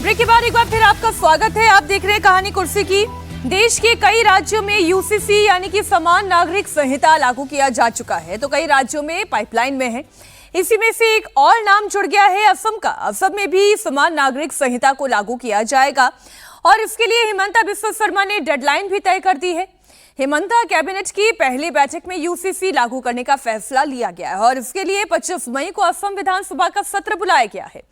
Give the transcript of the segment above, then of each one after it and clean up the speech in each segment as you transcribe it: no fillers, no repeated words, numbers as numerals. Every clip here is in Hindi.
ब्रेक के बाद एक बार फिर आपका स्वागत है। आप देख रहे हैं कहानी कुर्सी की। देश के कई राज्यों में यूसीसी यानी कि समान नागरिक संहिता लागू किया जा चुका है, तो कई राज्यों में पाइपलाइन में है। इसी में से एक और नाम जुड़ गया है असम का। असम में भी समान नागरिक संहिता को लागू किया जाएगा और इसके लिए हिमंता बिस्वा शर्मा ने डेडलाइन भी तय कर दी है। हिमंता कैबिनेट की पहली बैठक में यूसीसी लागू करने का फैसला लिया गया है और इसके लिए 25 मई को असम विधानसभा का सत्र बुलाया गया है।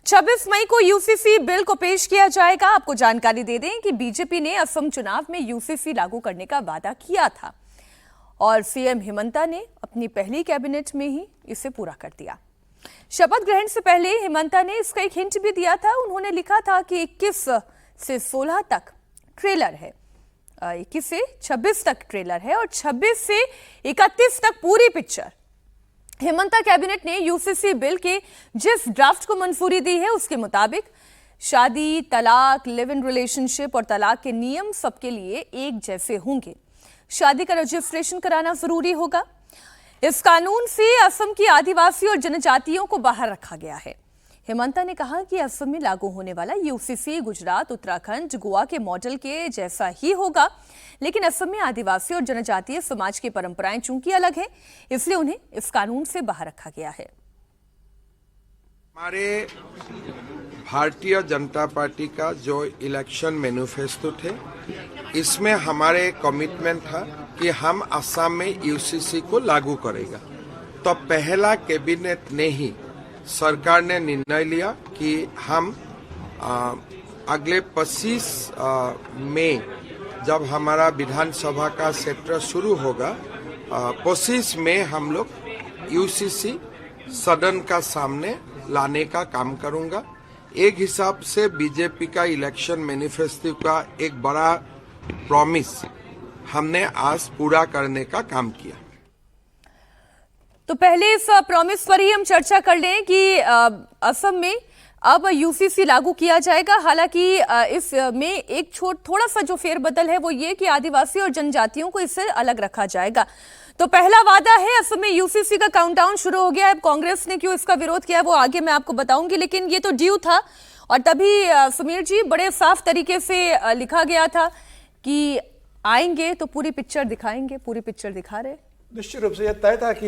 26 मई को यूसीसी बिल को पेश किया जाएगा। आपको जानकारी दे दें कि बीजेपी ने असम चुनाव में यूसीसी लागू करने का वादा किया था और सीएम हिमंता ने अपनी पहली कैबिनेट में ही इसे पूरा कर दिया। शपथ ग्रहण से पहले हिमंता ने इसका एक हिंट भी दिया था। उन्होंने लिखा था कि 21 से 16 तक ट्रेलर है, 21 से 26 तक ट्रेलर है और 26 से 31 तक पूरी पिक्चर। हिमंता कैबिनेट ने यूसीसी बिल के जिस ड्राफ्ट को मंजूरी दी है उसके मुताबिक शादी, तलाक, लिव इन रिलेशनशिप और तलाक के नियम सबके लिए एक जैसे होंगे। शादी का रजिस्ट्रेशन कराना जरूरी होगा। इस कानून से असम की आदिवासी और जनजातियों को बाहर रखा गया है। हिमंता ने कहा कि असम में लागू होने वाला यूसीसी गुजरात, उत्तराखंड, गोवा के मॉडल के जैसा ही होगा, लेकिन असम में आदिवासी और जनजातीय समाज की परंपराएं चूंकि अलग है, इसलिए उन्हें इस कानून से बाहर रखा गया है। हमारे भारतीय जनता पार्टी का जो इलेक्शन मैनिफेस्टो थे, इसमें हमारे कमिटमेंट था कि हम असम में यूसीसी को लागू करेगा। तो पहला कैबिनेट ने ही सरकार ने निर्णय लिया कि हम अगले 25 मई जब हमारा विधानसभा का सत्र शुरू होगा, 25 मई हम लोग यूसीसी सदन का सामने लाने का काम करूंगा। एक हिसाब से बीजेपी का इलेक्शन मैनिफेस्टो का एक बड़ा प्रॉमिस हमने आज पूरा करने का काम किया। तो पहले इस प्रॉमिस पर ही हम चर्चा कर लें कि असम में अब यूसीसी लागू किया जाएगा। हालांकि इसमें एक थोड़ा सा जो फेरबदल है वो ये कि आदिवासी और जनजातियों को इससे अलग रखा जाएगा। तो पहला वादा है, असम में यूसीसी का काउंटडाउन शुरू हो गया है। अब कांग्रेस ने क्यों इसका विरोध किया वो आगे मैं आपको बताऊंगी, लेकिन ये तो ड्यू था और तभी समीर जी बड़े साफ तरीके से लिखा गया था कि आएंगे तो पूरी पिक्चर दिखाएंगे। पूरी पिक्चर दिखा रहे। निश्चित रूप से यह तय था कि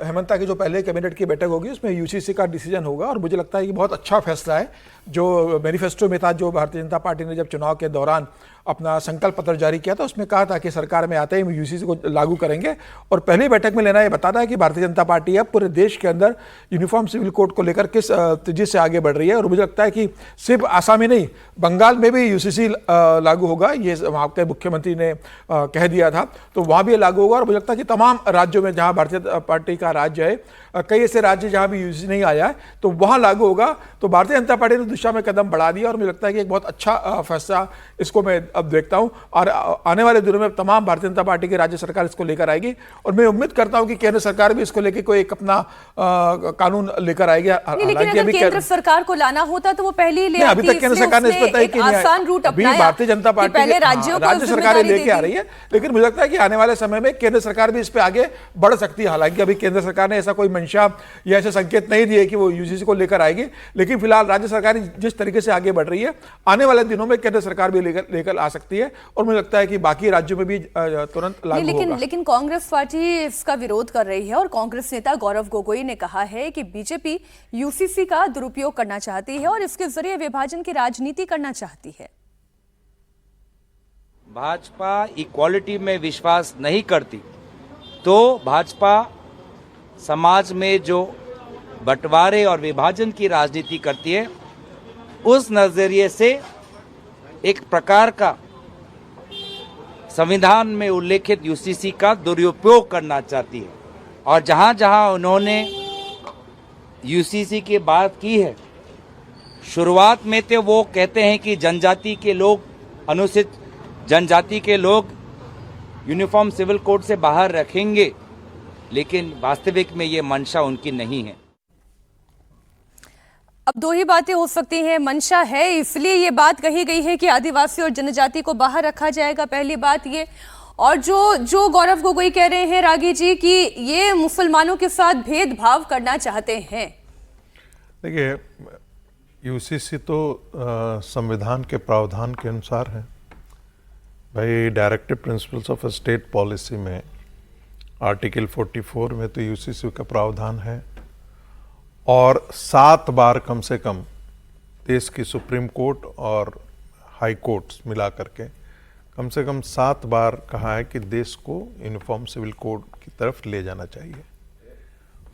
हेमंता की जो पहले कैबिनेट की बैठक होगी उसमें यूसीसी का डिसीजन होगा और मुझे लगता है कि बहुत अच्छा फैसला है जो मैनिफेस्टो में था, जो भारतीय जनता पार्टी ने जब चुनाव के दौरान अपना संकल्प पत्र जारी किया था उसमें कहा था कि सरकार में आते ही यूसीसी को लागू करेंगे। और पहली बैठक में लेना यह बताता है कि भारतीय जनता पार्टी अब पूरे देश के अंदर यूनिफॉर्म सिविल कोड को लेकर किस तेजी से आगे बढ़ रही है। और मुझे लगता है कि सिर्फ आसाम में नहीं, बंगाल में भी यूसीसी लागू होगा, ये वहाँ के मुख्यमंत्री ने कह दिया था, तो वहाँ भी लागू होगा। और मुझे लगता है कि तमाम राज्यों में जहाँ भारतीय पार्टी का राज्य है, कई ऐसे राज्य जहाँ भी यूसीसी नहीं आया है तो वहाँ लागू होगा। तो भारतीय जनता पार्टी ने दिशा में कदम बढ़ा दिया और मुझे लगता है कि एक बहुत अच्छा फैसला इसको मैं अब देखता हूं और आने वाले दिनों में तमाम भारतीय जनता पार्टी की राज्य सरकार इसको लेकर आएगी और मैं उम्मीद करता हूं कि केंद्र सरकार भी इसको लेकर कोई एक अपना कानून लेकर आएगी। हालांकि अभी केंद्र सरकार को लाना होता तो वो पहले ही ले आती। अभी तक केंद्र सरकार ने इस पर तय किया है, भारतीय जनता पार्टी राज्य सरकारें लेके आ रही है, लेकिन मुझे लगता है कि आने वाले समय में केंद्र सरकार भी इस पर आगे बढ़ सकती है। हालांकि अभी केंद्र सरकार ने ऐसा कोई मंशा या ऐसे संकेत नहीं दिए कि वो यूसीसी को लेकर आएगी, लेकिन फिलहाल राज्य सरकार जिस तरीके से आगे बढ़ रही है, आने वाले दिनों में केंद्र सरकार भी लेकर आ सकती है और मुझे लगता है कि बाकी राज्यों में भी तुरंत लागू होगा। लेकिन कांग्रेस पार्टी इसका विरोध कर रही है और कांग्रेस नेता गौरव गोगोई ने कहा है कि बीजेपी यूसीसी का दुरुपयोग करना चाहती है और इसके जरिए विभाजन की राजनीति करना चाहती है। भाजपा इक्वालिटी में विश्वास नहीं करती, तो भाजपा समाज में जो बंटवारे और विभाजन की राजनीति करती है, उस नजरिए से एक प्रकार का संविधान में उल्लेखित यूसीसी का दुरुपयोग करना चाहती है। और जहां जहां उन्होंने यूसीसी की बात की है, शुरुआत में तो वो कहते हैं कि जनजाति के लोग, अनुसूचित जनजाति के लोग यूनिफॉर्म सिविल कोड से बाहर रखेंगे, लेकिन वास्तविक में ये मंशा उनकी नहीं है। अब दो ही बातें हो सकती हैं। मंशा है इसलिए ये बात कही गई है कि आदिवासी और जनजाति को बाहर रखा जाएगा, पहली बात ये। और जो गौरव गोगोई कह रहे हैं रागी जी कि ये मुसलमानों के साथ भेदभाव करना चाहते हैं। देखिए, यूसीसी तो संविधान के प्रावधान के अनुसार है भाई। Directive principles of state policy में आर्टिकल 44 में तो यूसीसी का प्रावधान है, और 7 बार कम से कम देश की सुप्रीम कोर्ट और हाई कोर्ट्स मिला करके कम से कम 7 बार कहा है कि देश को यूनिफॉर्म सिविल कोड की तरफ ले जाना चाहिए।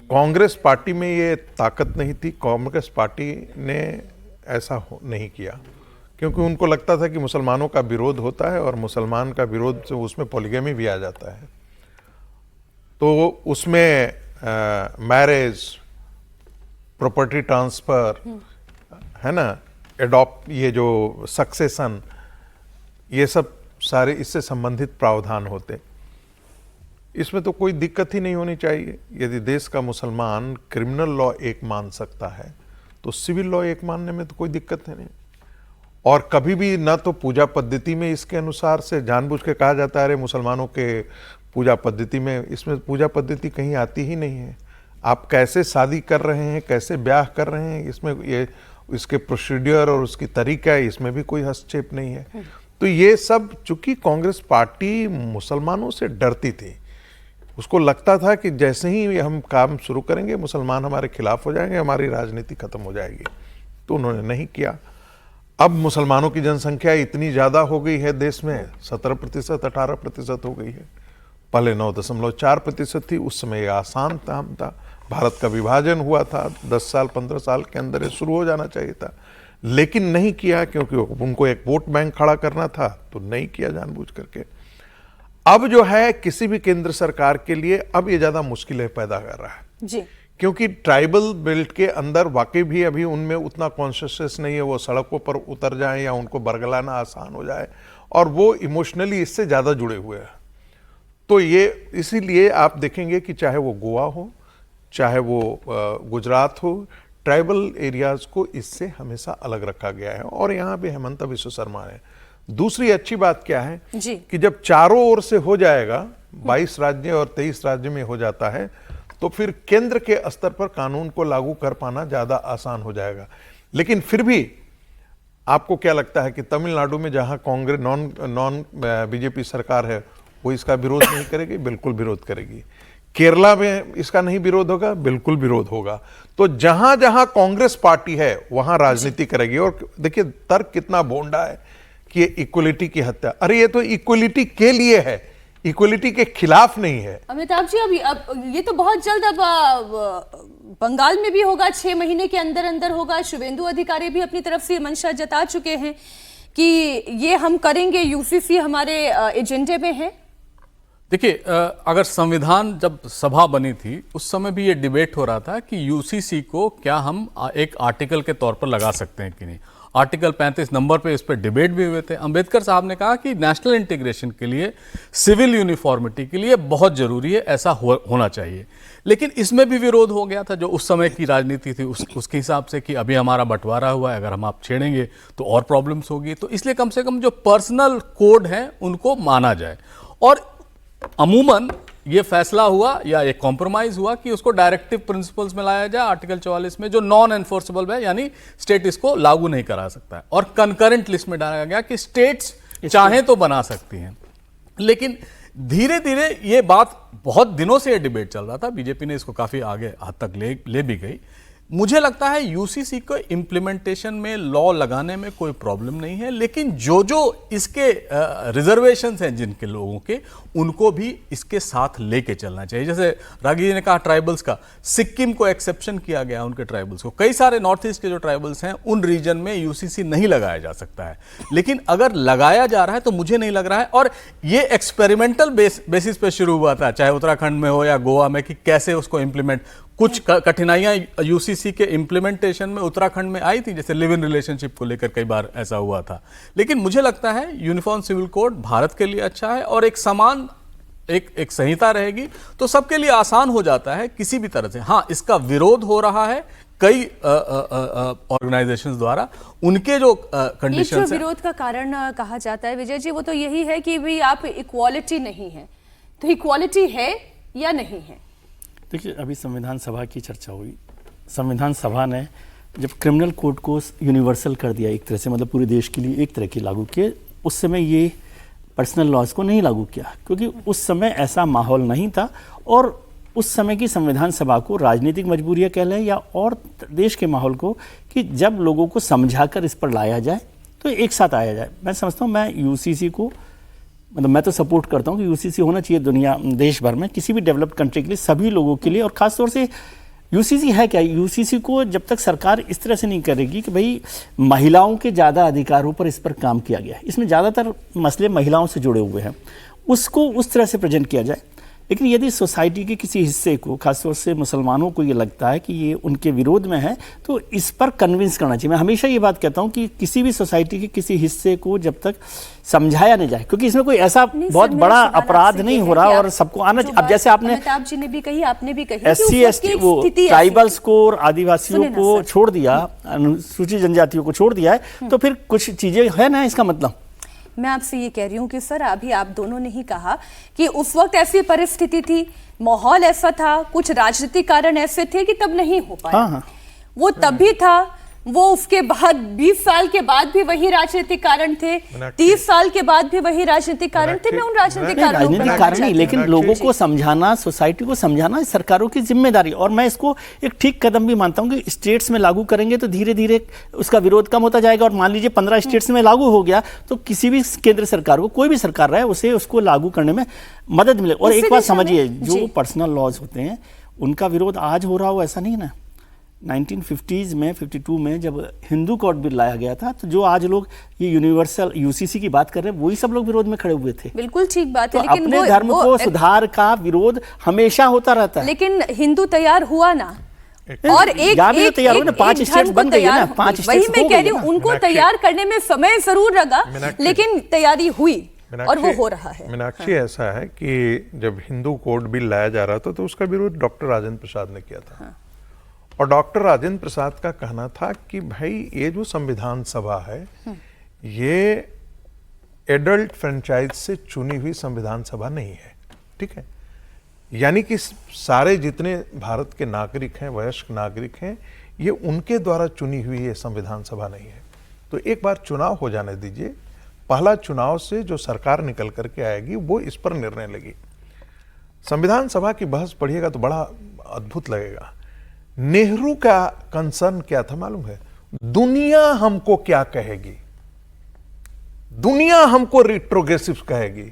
कांग्रेस पार्टी में ये ताकत नहीं थी, कांग्रेस पार्टी ने ऐसा नहीं किया क्योंकि उनको लगता था कि मुसलमानों का विरोध होता है और मुसलमान का विरोध से उसमें पॉलीगैमी भी आ जाता है, तो उसमें मैरिज, प्रॉपर्टी ट्रांसफर है ना, एडॉप्ट, ये जो सक्सेशन, ये सब सारे इससे संबंधित प्रावधान होते। इसमें तो कोई दिक्कत ही नहीं होनी चाहिए। यदि देश का मुसलमान क्रिमिनल लॉ एक मान सकता है तो सिविल लॉ एक मानने में तो कोई दिक्कत है नहीं। और कभी भी ना तो पूजा पद्धति में इसके अनुसार से जानबूझ के कहा जाता है अरे मुसलमानों के पूजा पद्धति में, इसमें पूजा पद्धति कहीं आती ही नहीं है। आप कैसे शादी कर रहे हैं, कैसे ब्याह कर रहे हैं, इसमें ये इसके प्रोसीडियर और उसकी तरीका है, इसमें भी कोई हस्तक्षेप नहीं है। तो ये सब चूंकि कांग्रेस पार्टी मुसलमानों से डरती थी, उसको लगता था कि जैसे ही हम काम शुरू करेंगे मुसलमान हमारे खिलाफ हो जाएंगे, हमारी राजनीति खत्म हो जाएगी, तो उन्होंने नहीं किया। अब मुसलमानों की जनसंख्या इतनी ज़्यादा हो गई है देश में, 17%, 18% हो गई है। पहले 9.4% थी, उस समय ये आसान काम था। भारत का विभाजन हुआ था, 10 साल 15 साल के अंदर ये शुरू हो जाना चाहिए था, लेकिन नहीं किया क्योंकि उनको एक वोट बैंक खड़ा करना था, तो नहीं किया जानबूझ करके। अब जो है किसी भी केंद्र सरकार के लिए अब ये ज़्यादा मुश्किलें पैदा कर रहा है जी, क्योंकि ट्राइबल बेल्ट के अंदर वाकई भी अभी उनमें उतना कॉन्शियसनेस नहीं है, वो सड़कों पर उतर जाएं या उनको बरगलाना आसान हो जाए, और वो इमोशनली इससे ज़्यादा जुड़े हुए हैं। तो ये इसीलिए आप देखेंगे कि चाहे वो गोवा हो, चाहे वो गुजरात हो, ट्राइबल एरियाज को इससे हमेशा अलग रखा गया है, और यहाँ पे हेमंता विश्व शर्मा है। दूसरी अच्छी बात क्या है जी, कि जब चारों ओर से हो जाएगा, 22 राज्य और 23 राज्य में हो जाता है, तो फिर केंद्र के स्तर पर कानून को लागू कर पाना ज्यादा आसान हो जाएगा। लेकिन फिर भी आपको क्या लगता है कि तमिलनाडु में जहां कांग्रेस नॉन बीजेपी सरकार है, वो इसका विरोध नहीं करेगी? बिल्कुल विरोध करेगी। केरला में इसका नहीं विरोध होगा? बिल्कुल विरोध होगा। तो जहां जहां कांग्रेस पार्टी है वहां राजनीति करेगी। और देखिए तर्क कितना भोंडा है कि ये इक्वलिटी की हत्या, अरे ये तो इक्वलिटी के लिए है, इक्वलिटी के खिलाफ नहीं है। अमिताभ जी, अब ये तो बहुत जल्द अब बंगाल में भी होगा, 6 महीने के अंदर अंदर होगा। शुभेंदु अधिकारी भी अपनी तरफ से मंशा जता चुके हैं कि ये हम करेंगे, यूसीसी हमारे एजेंडे में है। देखिए, अगर संविधान जब सभा बनी थी उस समय भी ये डिबेट हो रहा था कि यूसीसी को क्या हम एक आर्टिकल के तौर पर लगा सकते हैं कि नहीं। आर्टिकल 35 नंबर पे इस पर डिबेट भी हुए थे। अंबेडकर साहब ने कहा कि नेशनल इंटीग्रेशन के लिए, सिविल यूनिफॉर्मिटी के लिए बहुत जरूरी है, ऐसा होना चाहिए। लेकिन इसमें भी विरोध हो गया था, जो उस समय की राजनीति थी उसके हिसाब से कि अभी हमारा बंटवारा हुआ है, अगर हम आप छेड़ेंगे तो और प्रॉब्लम्स होगी। तो इसलिए कम से कम जो पर्सनल कोड हैं उनको माना जाए। और अमूमन ये फैसला हुआ या ये कॉम्प्रोमाइज हुआ कि उसको डायरेक्टिव प्रिंसिपल्स में लाया जाए, आर्टिकल 44 में, जो नॉन एनफोर्सेबल है, यानी स्टेट इसको लागू नहीं करा सकता है। और कंकरेंट लिस्ट में डाला गया कि स्टेट्स चाहें तो बना सकती हैं। लेकिन धीरे धीरे ये बात, बहुत दिनों से ये डिबेट चल रहा था, बीजेपी ने इसको काफी आगे हद तक ले भी गई। मुझे लगता है यूसीसी को इम्प्लीमेंटेशन में, लॉ लगाने में कोई प्रॉब्लम नहीं है, लेकिन जो इसके रिजर्वेशंस हैं जिनके लोगों के, उनको भी इसके साथ लेके चलना चाहिए। जैसे रागी जी ने कहा ट्राइबल्स का, सिक्किम को एक्सेप्शन किया गया उनके ट्राइबल्स को। कई सारे नॉर्थ ईस्ट के जो ट्राइबल्स हैं उन रीजन में यूसीसी नहीं लगाया जा सकता है, लेकिन अगर लगाया जा रहा है तो मुझे नहीं लग रहा है। और ये एक्सपेरिमेंटल बेसिस पे शुरू हुआ था, चाहे उत्तराखंड में हो या गोवा में, कि कैसे उसको इम्प्लीमेंट। कुछ कठिनाइयां यूसीसी के इम्प्लीमेंटेशन में उत्तराखंड में आई थी, जैसे लिव इन रिलेशनशिप को लेकर कई बार ऐसा हुआ था। लेकिन मुझे लगता है यूनिफॉर्म सिविल कोड भारत के लिए अच्छा है, और एक समान एक संहिता रहेगी तो सबके लिए आसान हो जाता है किसी भी तरह से। हाँ, इसका विरोध हो रहा है कई ऑर्गेनाइजेशंस द्वारा, उनके जो कंडीशंस हैं। जो विरोध का कारण कहा जाता है विजय जी, वो तो यही है कि भाई आप इक्वालिटी नहीं है, तो इक्वालिटी है या नहीं है? देखिए, अभी संविधान सभा की चर्चा हुई। संविधान सभा ने जब क्रिमिनल कोड को यूनिवर्सल कर दिया एक तरह से, मतलब पूरे देश के लिए एक तरह की लागू किए, उस समय ये पर्सनल लॉज को नहीं लागू किया क्योंकि उस समय ऐसा माहौल नहीं था और उस समय की संविधान सभा को राजनीतिक मजबूरियाँ कह लें या और देश के माहौल को कि जब लोगों को समझाकर इस पर लाया जाए तो एक साथ आया जाए। मैं समझता हूँ, मैं यूसीसी को मतलब मैं तो सपोर्ट करता हूँ कि यूसीसी होना चाहिए दुनिया देश भर में किसी भी डेवलप्ड कंट्री के लिए, सभी लोगों के लिए। और ख़ासतौर से यूसीसी है क्या, यूसीसी को जब तक सरकार इस तरह से नहीं करेगी कि भाई महिलाओं के ज़्यादा अधिकारों पर इस पर काम किया गया है, इसमें ज़्यादातर मसले महिलाओं से जुड़े हुए हैं, उसको उस तरह से प्रेजेंट किया जाए। लेकिन यदि सोसाइटी के किसी हिस्से को, खासतौर से मुसलमानों को ये लगता है कि ये उनके विरोध में है, तो इस पर कन्विंस करना चाहिए। मैं हमेशा ये बात कहता हूँ कि किसी भी सोसाइटी के किसी हिस्से को जब तक समझाया नहीं जाए, क्योंकि इसमें कोई ऐसा बहुत बड़ा अपराध नहीं हो रहा और सबको आना। अब जैसे आपने अमिताभ जी ने भी कही, आपने भी कही, SC ST वो ट्राइबल्स को और आदिवासियों को छोड़ दिया, अनुसूचित जनजातियों को छोड़ दिया है, तो फिर कुछ चीजें है ना, इसका मतलब मैं आपसे ये कह रही हूँ कि सर अभी आप दोनों ने ही कहा कि उस वक्त ऐसी परिस्थिति थी, माहौल ऐसा था, कुछ राजनीतिक कारण ऐसे थे कि तब नहीं हो पाया। हाँ। वो तब भी था, वो उसके बाद 20 साल के बाद भी वही राजनीतिक कारण थे, 30 साल के बाद भी वही राजनीतिक कारण थे। मैं उन राजनीतिक कारण नहीं, लेकिन लोगों को समझाना, सोसाइटी को समझाना सरकारों की जिम्मेदारी। और मैं इसको एक ठीक कदम भी मानता हूं कि स्टेट्स में लागू करेंगे तो धीरे धीरे उसका विरोध कम होता जाएगा। और मान लीजिए 15 स्टेट्स में लागू हो गया तो किसी भी केंद्र सरकार को, कोई भी सरकार रहे, उसे उसको लागू करने में मदद मिले। और एक बात समझिए, जो पर्सनल लॉज होते हैं उनका विरोध आज हो रहा हो ऐसा नहीं ना। 1950s में 52 में जब हिंदू कोड बिल लाया गया था, तो जो आज लोग ये यूनिवर्सल यूसीसी की बात कर रहे हैं वही सब लोग विरोध में खड़े हुए थे। बिल्कुल ठीक बात है, तो लेकिन अपने धर्म को सुधार का विरोध हमेशा होता रहता है। लेकिन हिंदू तैयार हुआ ना, और एक तैयार हुए ना, 5 स्टेट्स बन गई ना, 5 वही स्टेट्स मैं कह रही हूँ, उनको तैयार करने में समय जरूर लगा, लेकिन तैयारी हुई और वो हो रहा है। मीनाक्षी, ऐसा है कि जब हिंदू कोड बिल लाया जा रहा था तो उसका विरोध डॉक्टर राजेंद्र प्रसाद ने किया था। और डॉक्टर राजेंद्र प्रसाद का कहना था कि भाई ये जो संविधान सभा है ये एडल्ट फ्रेंचाइज से चुनी हुई संविधान सभा नहीं है, ठीक है। यानी कि सारे जितने भारत के नागरिक हैं, वयस्क नागरिक हैं, ये उनके द्वारा चुनी हुई ये संविधान सभा नहीं है। तो एक बार चुनाव हो जाने दीजिए, पहला चुनाव से जो सरकार निकल करके आएगी वो इस पर निर्णय लेगी। संविधान सभा की बहस पढ़िएगा तो बड़ा अद्भुत लगेगा। नेहरू का कंसर्न क्या था मालूम है? दुनिया हमको क्या कहेगी, दुनिया हमको रिट्रोग्रेसिव कहेगी।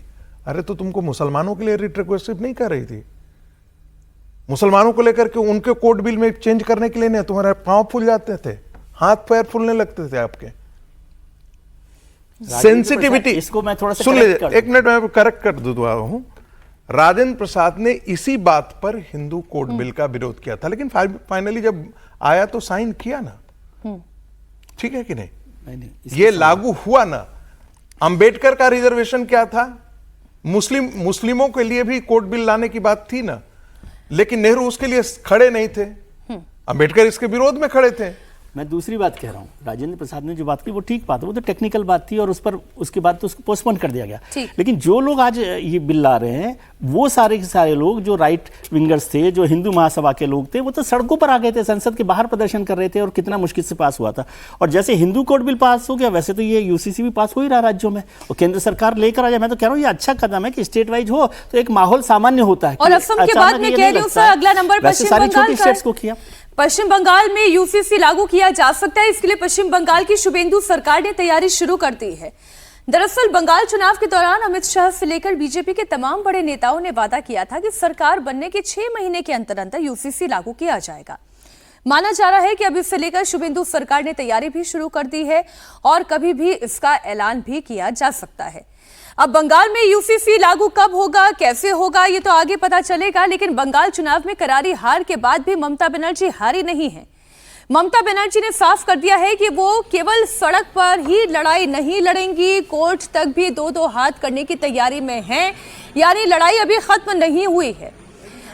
अरे तो तुमको मुसलमानों के लिए रिट्रोग्रेसिव नहीं कह रही थी, मुसलमानों को लेकर के उनके कोड बिल में चेंज करने के लिए नहीं, तुम्हारे पांव फूल जाते थे, हाथ पैर फूलने लगते थे आपके। सेंसिटिविटी, इसको मैं थोड़ा सा सुन लीजिए, एक मिनट में करेक्ट कर दूंगा हूं। राजेंद्र प्रसाद ने इसी बात पर हिंदू कोड बिल का विरोध किया था, लेकिन फाइनली जब आया तो साइन किया ना, ठीक है कि नहीं? ये लागू हुआ ना। अंबेडकर का रिजर्वेशन क्या था? मुस्लिमों के लिए भी कोड बिल लाने की बात थी ना, लेकिन नेहरू उसके लिए खड़े नहीं थे, अंबेडकर इसके विरोध में खड़े थे। मैं दूसरी बात कह रहा हूँ, राजेंद्र प्रसाद ने जो बात की वो ठीक बात है, वो तो टेक्निकल बात थी और उस पर उसके बाद तो उसको पोस्टपोन कर दिया गया। लेकिन जो लोग आज ये बिल ला रहे हैं वो सारे के सारे लोग जो राइट विंगर्स थे, जो हिंदू महासभा के लोग थे, वो तो सड़कों पर आ गए थे, संसद के बाहर प्रदर्शन कर रहे थे और कितना मुश्किल से पास हुआ था। और जैसे हिंदू कोड बिल पास हो गया वैसे तो ये यूसीसी भी पास हो ही रहा राज्यों में, और केंद्र सरकार लेकर आ जाए। मैं तो कह रहा हूँ ये अच्छा कदम है कि स्टेट वाइज हो तो एक माहौल सामान्य होता है। और असम के बाद में कह रही हूँ सर, अगला नंबर पश्चिम बंगाल स्टेट्स को किया। पश्चिम बंगाल में यूसीसी लागू किया जा सकता है, इसके लिए पश्चिम बंगाल की शुभेंदु सरकार ने तैयारी शुरू कर दी है। दरअसल बंगाल चुनाव के दौरान अमित शाह से लेकर बीजेपी के तमाम बड़े नेताओं ने वादा किया था कि सरकार बनने के 6 महीने के अंतर यूसीसी लागू किया जाएगा। माना जा रहा है कि अब इससे लेकर शुभेंदु सरकार ने तैयारी भी शुरू कर दी है और कभी भी इसका ऐलान भी किया जा सकता है। अब बंगाल में यूसीसी लागू कब होगा, कैसे होगा, ये तो आगे पता चलेगा। लेकिन बंगाल चुनाव में करारी हार के बाद भी ममता बनर्जी हारी नहीं है। ममता बनर्जी ने साफ कर दिया है कि वो केवल सड़क पर ही लड़ाई नहीं लड़ेंगी, कोर्ट तक भी 2-2 हाथ करने की तैयारी में हैं, यानी लड़ाई अभी खत्म नहीं हुई है।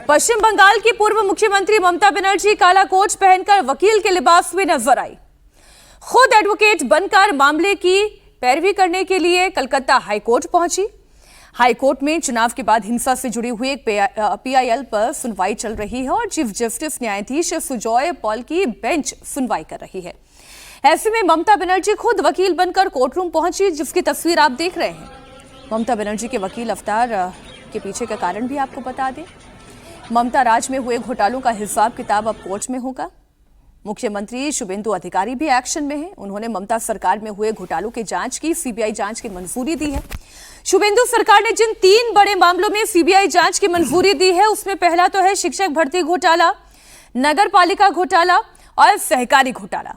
पश्चिम बंगाल की पूर्व मुख्यमंत्री ममता बनर्जी काला कोट पहनकर वकील के लिबास में नजर आई। खुद एडवोकेट बनकर मामले की पैरवी करने के लिए कलकत्ता हाईकोर्ट पहुंची। हाईकोर्ट में चुनाव के बाद हिंसा से जुड़ी हुई एक पीआईएल पर सुनवाई चल रही है और चीफ जस्टिस न्यायाधीश सुजॉय पॉल की बेंच सुनवाई कर रही है। ऐसे में ममता बनर्जी खुद वकील बनकर कोर्ट रूम पहुंची, जिसकी तस्वीर आप देख रहे हैं। ममता बनर्जी के वकील अवतार के पीछे का कारण भी आपको बता दें। ममता राज में हुए घोटालों का हिसाब किताब अब कोर्ट में होगा। मुख्यमंत्री शुभेंदु अधिकारी भी एक्शन में हैं। उन्होंने ममता सरकार में हुए घोटालों की जांच की सीबीआई जांच की मंजूरी दी है। शुभेंदु सरकार ने जिन 3 बड़े मामलों में सीबीआई जांच की मंजूरी दी है, उसमें पहला तो है शिक्षक भर्ती घोटाला, नगर पालिका घोटाला और सहकारी घोटाला।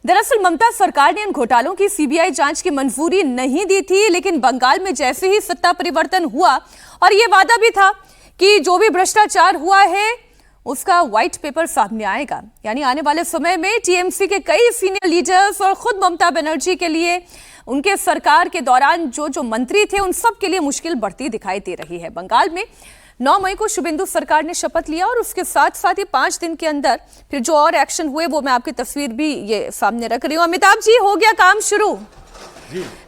दरअसल ममता सरकार ने इन घोटालों की सीबीआई जांच की मंजूरी नहीं दी थी, लेकिन बंगाल में जैसे ही सत्ता परिवर्तन हुआ और यह वादा भी था कि जो भी भ्रष्टाचार हुआ है उसका व्हाइट पेपर सामने आएगा। यानी आने वाले समय में टीएमसी के कई सीनियर लीडर्स और खुद ममता बनर्जी के लिए, उनके सरकार के दौरान जो मंत्री थे, उन सब के लिए मुश्किल बढ़ती दिखाई दे रही है। बंगाल में 9 मई को शुभेंदु सरकार ने शपथ लिया और उसके साथ साथ ही 5 दिन के अंदर फिर जो और एक्शन हुए वो मैं आपकी तस्वीर भी ये सामने रख रही हूँ। अमिताभ जी, हो गया काम शुरू,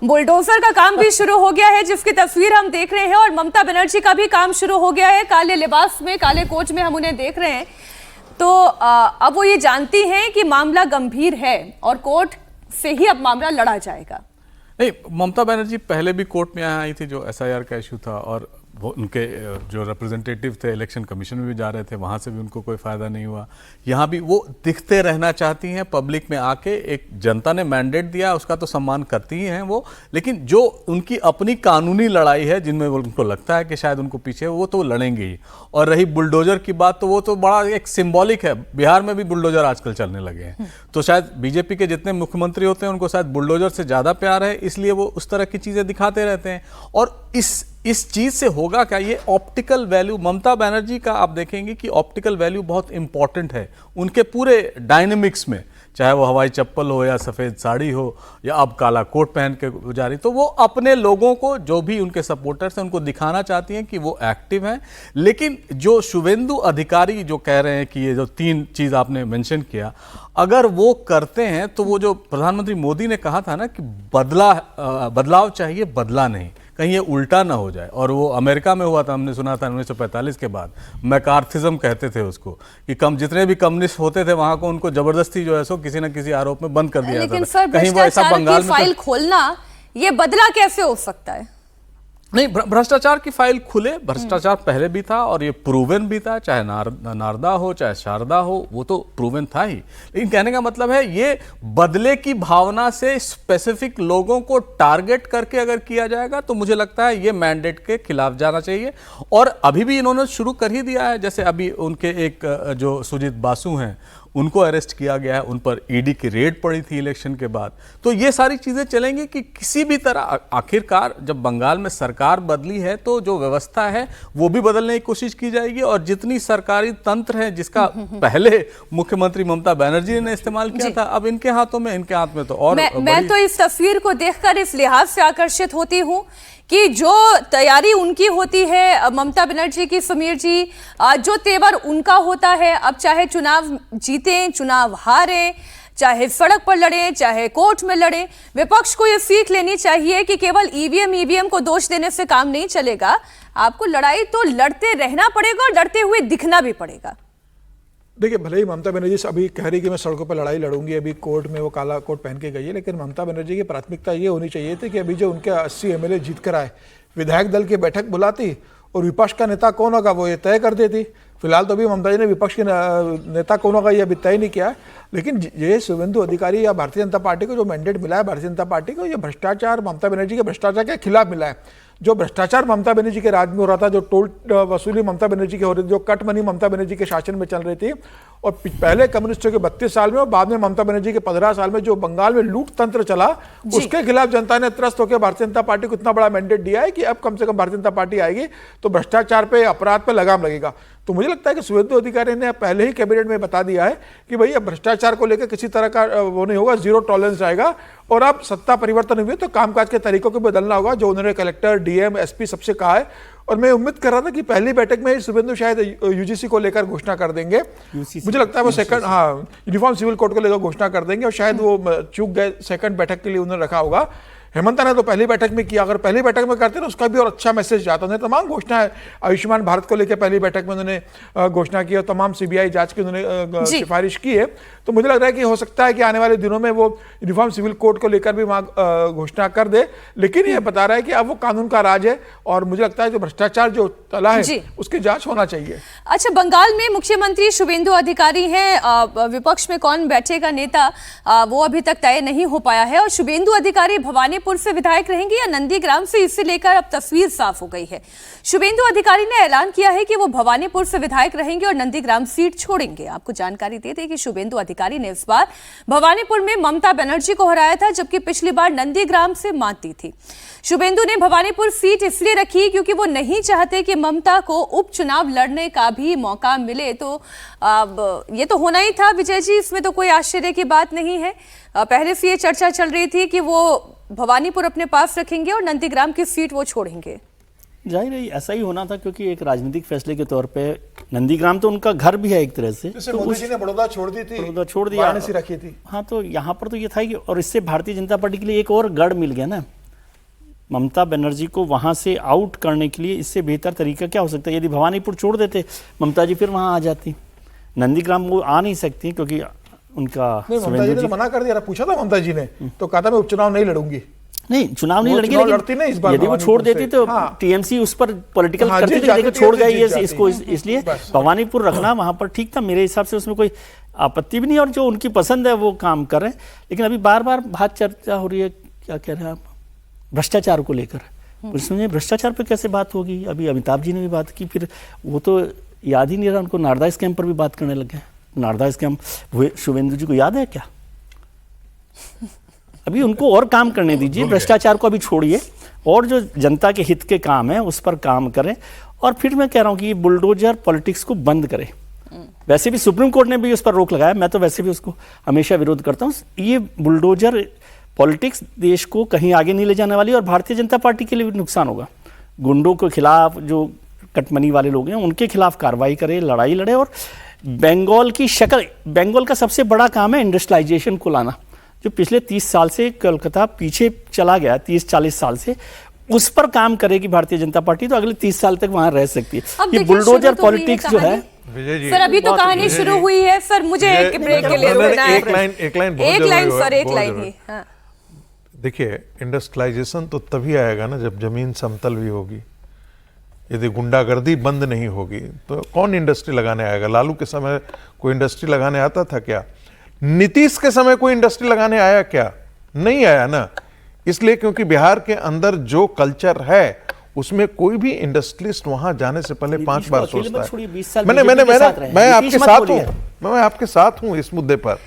बुलडोजर का काम भी शुरू हो गया है, जिसकी तस्वीर हम देख रहे हैं, और ममता बनर्जी का भी काम शुरू हो गया है। काले लिबास में, काले कोच में हम उन्हें देख रहे हैं। तो अब वो ये जानती हैं कि मामला गंभीर है और कोर्ट से ही अब मामला लड़ा जाएगा। नहीं, ममता बनर्जी पहले भी कोर्ट में आई थी, जो एसआईआर का इशू था, और वो उनके जो रिप्रेजेंटेटिव थे इलेक्शन कमीशन में भी जा रहे थे, वहाँ से भी उनको कोई फ़ायदा नहीं हुआ। यहाँ भी वो दिखते रहना चाहती हैं पब्लिक में आके। एक जनता ने मैंडेट दिया, उसका तो सम्मान करती ही हैं वो, लेकिन जो उनकी अपनी कानूनी लड़ाई है, जिनमें उनको लगता है कि शायद उनको पीछे, वो तो लड़ेंगे ही। और रही बुलडोजर की बात, तो वो तो बड़ा एक सिम्बॉलिक है। बिहार में भी बुलडोजर आजकल चलने लगे हैं, तो शायद बीजेपी के जितने मुख्यमंत्री होते हैं उनको शायद बुलडोजर से ज़्यादा प्यार है, इसलिए वो उस तरह की चीज़ें दिखाते रहते हैं। और इस चीज से होगा क्या, ये ऑप्टिकल वैल्यू, ममता बनर्जी का आप देखेंगे कि ऑप्टिकल वैल्यू बहुत इंपॉर्टेंट है उनके पूरे डायनेमिक्स में, चाहे वो हवाई चप्पल हो या सफ़ेद साड़ी हो या अब काला कोट पहन के गुजारी। तो वो अपने लोगों को, जो भी उनके सपोर्टर्स हैं, उनको दिखाना चाहती हैं कि वो एक्टिव हैं। लेकिन जो शुभेंदु अधिकारी जो कह रहे हैं कि ये जो 3 चीज़ आपने मेंशन किया, अगर वो करते हैं तो वो जो प्रधानमंत्री मोदी ने कहा था ना कि बदलाव चाहिए, बदला नहीं, कहीं ये उल्टा ना हो जाए। और वो अमेरिका में हुआ था, हमने सुना था 1945 के बाद, मैकार्थिज्म कहते थे उसको, कि जितने भी कम्युनिस्ट होते थे वहां को, उनको जबरदस्ती जो है सो किसी न किसी आरोप में बंद कर दिया लेकिन था। सर, कहीं वो ऐसा बंगाल में फाइल खोलना, ये बदला कैसे हो सकता है? नहीं, भ्रष्टाचार की फाइल खुले, भ्रष्टाचार पहले भी था और ये प्रूवन भी था, चाहे नारदा हो चाहे शारदा हो, वो तो प्रूवन था ही। लेकिन कहने का मतलब है ये बदले की भावना से स्पेसिफिक लोगों को टारगेट करके अगर किया जाएगा तो मुझे लगता है ये मैंडेट के खिलाफ जाना चाहिए। और अभी भी इन्होंने शुरू कर ही दिया है। जैसे अभी उनके एक जो सुजीत बासु हैं, उनको अरेस्ट किया गया है, उन पर ईडी की रेड पड़ी थी इलेक्शन के बाद। तो ये सारी चीज़ें चलेंगी कि किसी भी तरह, आखिरकार जब बंगाल में सरकार बदली है तो जो व्यवस्था है वो भी बदलने की कोशिश की जाएगी। और जितनी सरकारी तंत्र है जिसका पहले मुख्यमंत्री ममता बनर्जी ने इस्तेमाल किया था, अब इनके हाथों में, इनके हाथ में तो और मैं तो इस तस्वीर को देखकर इस लिहाज से आकर्षित होती हूँ कि जो तैयारी उनकी होती है, ममता बनर्जी की, समीर जी, जो तेवर उनका होता है, अब चाहे चुनाव जीतें, चुनाव हारें, चाहे सड़क पर लड़ें, चाहे कोर्ट में लड़ें, विपक्ष को ये सीख लेनी चाहिए कि केवल ईवीएम को दोष देने से काम नहीं चलेगा। आपको लड़ाई तो लड़ते रहना पड़ेगा और लड़ते हुए दिखना भी पड़ेगा। देखिए, भले ही ममता बनर्जी अभी कह रही कि मैं सड़कों पर लड़ाई लड़ूंगी, अभी कोर्ट में वो काला कोट पहन के गई है, लेकिन ममता बनर्जी की प्राथमिकता ये होनी चाहिए थी कि अभी जो उनके 80 एमएलए जीत कर आए, विधायक दल की बैठक बुलाती और विपक्ष का नेता कौन होगा वो ये तय कर देती। फिलहाल तो अभी ममता जी ने विपक्ष के नेता कौन होगा ये अभी तय नहीं किया है। लेकिन ये शुभेंदु अधिकारी या भारतीय जनता पार्टी को जो मैंडेट मिला है, भारतीय जनता पार्टी को, ये भ्रष्टाचार, ममता बनर्जी के भ्रष्टाचार के खिलाफ मिला है। जो भ्रष्टाचार ममता बनर्जी के राज में हो रहा था, जो टोल वसूली ममता बनर्जी के हो रही थी, जो कट मनी ममता बनर्जी के शासन में चल रही थी, और पहले कम्युनिस्टों के 32 साल में और बाद में ममता बनर्जी के 15 साल में जो बंगाल में लूट तंत्र चला, उसके खिलाफ जनता ने त्रस्त होकर भारतीय जनता पार्टी को इतना बड़ा मैंडेट दिया है कि अब कम से कम भारतीय जनता पार्टी आएगी तो भ्रष्टाचार पे, अपराध पे लगाम लगेगा। तो मुझे लगता है कि शुभेंदु अधिकारी ने पहले ही कैबिनेट में बता दिया है कि भाई अब भ्रष्टाचार को लेकर किसी तरह का वो नहीं होगा, जीरो टॉलरेंस रहेगा। और अब सत्ता परिवर्तन हुई तो कामकाज के तरीकों को बदलना होगा, जो उन्होंने कलेक्टर, डीएम, एसपी सबसे कहा है। और मैं उम्मीद कर रहा था कि पहली बैठक में शुभेंदु शायद यूजीसी को लेकर घोषणा कर देंगे। मुझे लगता है वो सेकंड, यूनिफॉर्म सिविल कोड को लेकर घोषणा कर देंगे, और शायद वो चूक गए, सेकंड बैठक के लिए उन्होंने रखा होगा। हेमंता ने तो पहली बैठक में किया, अगर पहली बैठक में करते ना उसका भी और अच्छा मैसेज जाता। उन्होंने तमाम घोषणाएं आयुष्मान भारत को लेकर पहली बैठक में उन्होंने घोषणा की और तमाम सीबीआई जांच की उन्होंने सिफारिश की है। तो मुझे लग रहा है कि हो सकता है कि आने वाले दिनों में वो यूनिफॉर्म सिविल कोड को लेकर भी वहाँ घोषणा कर दे, लेकिन ये बता रहा है कि अब वो कानून का राज है और मुझे लगता है जो भ्रष्टाचार जो तला है उसकी जांच होना चाहिए। अच्छा, बंगाल में मुख्यमंत्री शुभेंदु अधिकारी हैं, विपक्ष में कौन बैठेगा नेता वो अभी तक तय नहीं हो पाया है और शुभेंदु अधिकारी भवानीपुर से विधायक रहेंगे या नंदीग्राम से, इसे लेकर अब तस्वीर साफ हो गई है। शुभेंदु अधिकारी ने ऐलान किया है कि वो भवानीपुर से विधायक रहेंगे और नंदीग्राम सीट छोड़ेंगे। आपको जानकारी दे दें कि शुभेंदु अधिकारी ने इस बार भवानीपुर में ममता बनर्जी को हराया था, जबकि पिछली बार नंदीग्राम से मात दी थी। शुभेंदु ने भवानीपुर सीट इसलिए रखी क्योंकि वो नहीं चाहते कि ममता को उपचुनाव लड़ने का भी मौका मिले। तो अब ये तो होना ही था विजय जी, इसमें तो कोई आश्चर्य की बात नहीं है। पहले से ये चर्चा चल रही थी कि वो भवानीपुर अपने पास रखेंगे और नंदीग्राम की सीट वो छोड़ेंगे। जाहिर है ऐसा ही होना था, क्योंकि एक राजनीतिक फैसले के तौर पे नंदीग्राम तो उनका घर भी है एक तरह से। तो मोदी जी ने बड़ौदा छोड़ दी थी, बड़ौदा छोड़ दिया, वाराणसी रखी थी। हाँ, तो यहाँ पर तो ये था कि, और इससे भारतीय जनता पार्टी के लिए एक और गढ़ मिल गया ना। ममता बनर्जी को वहाँ से आउट करने के लिए इससे बेहतर तरीका क्या हो सकता है? यदि भवानीपुर छोड़ देते ममता जी फिर वहाँ आ जाती। नंदीग्राम वो आ नहीं सकती क्योंकि उनका ममता जी ने तो मना कर दिया। पूछा था ममता जी ने तो कहा था मैं उपचुनाव नहीं लड़ूंगी। नहीं, चुनाव नहीं लड़ेगी, लेकिन नहीं इस बार यदि वो छोड़ देती तो टीएमसी उस पर पॉलिटिकल करती थी, लेकिन छोड़ गई है इसको, इसलिए भवानीपुर रखना वहां पर ठीक था मेरे हिसाब से, उसमें कोई आपत्ति भी नहीं। और जो उनकी पसंद है वो काम कर रहे हैं। लेकिन अभी बार बार बात चर्चा हो रही है, क्या कह रहे हैं आप, भ्रष्टाचार को लेकर। उसमें भ्रष्टाचार पे कैसे बात होगी? अभी अमिताभ जी ने भी बात की, फिर वो तो याद ही नहीं रहा, उनको नारदा स्कैम पर भी बात करने लग गए। नारदा स्कैम शुभेंदु जी को याद है क्या? अभी उनको और काम करने दीजिए, भ्रष्टाचार को अभी छोड़िए और जो जनता के हित के काम है उस पर काम करें। और फिर मैं कह रहा हूँ कि बुलडोजर पॉलिटिक्स को बंद करें। वैसे भी सुप्रीम कोर्ट ने भी उस पर रोक लगाया, मैं तो वैसे भी उसको हमेशा विरोध करता हूँ। ये बुलडोजर पॉलिटिक्स देश को कहीं आगे नहीं ले जाने वाली और भारतीय जनता पार्टी के लिए भी नुकसान होगा। गुंडों के खिलाफ, जो कटमनी वाले लोग हैं उनके खिलाफ कार्रवाई करे, लड़ाई लड़े। और बंगाल की शक्ल, बंगाल का सबसे बड़ा काम है इंडस्ट्रियलाइजेशन को लाना, जो पिछले 30 साल से कोलकाता पीछे चला गया, 30-40 साल से, उस पर काम करेगी भारतीय जनता पार्टी, तो अगले 30 साल तक वहां रह सकती है। ये बुलडोजर पॉलिटिक्स जो है सर, अभी तो कहानी शुरू हुई है सर, मुझे एक ब्रेक के लिए रुकना है। एक लाइन सर, एक लाइन ही। देखिए, इंडस्ट्रियलाइजेशन तो तभी आएगा ना जब जमीन समतल भी होगी। यदि गुंडागर्दी बंद नहीं होगी तो कौन इंडस्ट्री लगाने आएगा? लालू के समय कोई इंडस्ट्री लगाने आता था क्या? नीतीश के समय कोई इंडस्ट्री लगाने आया क्या? नहीं आया ना। इसलिए क्योंकि बिहार के अंदर जो कल्चर है उसमें कोई भी इंडस्ट्रियलिस्ट वहां जाने से पहले 5 बार सोचता है। मैं आपके साथ हूं, मैं आपके साथ हूं इस मुद्दे पर।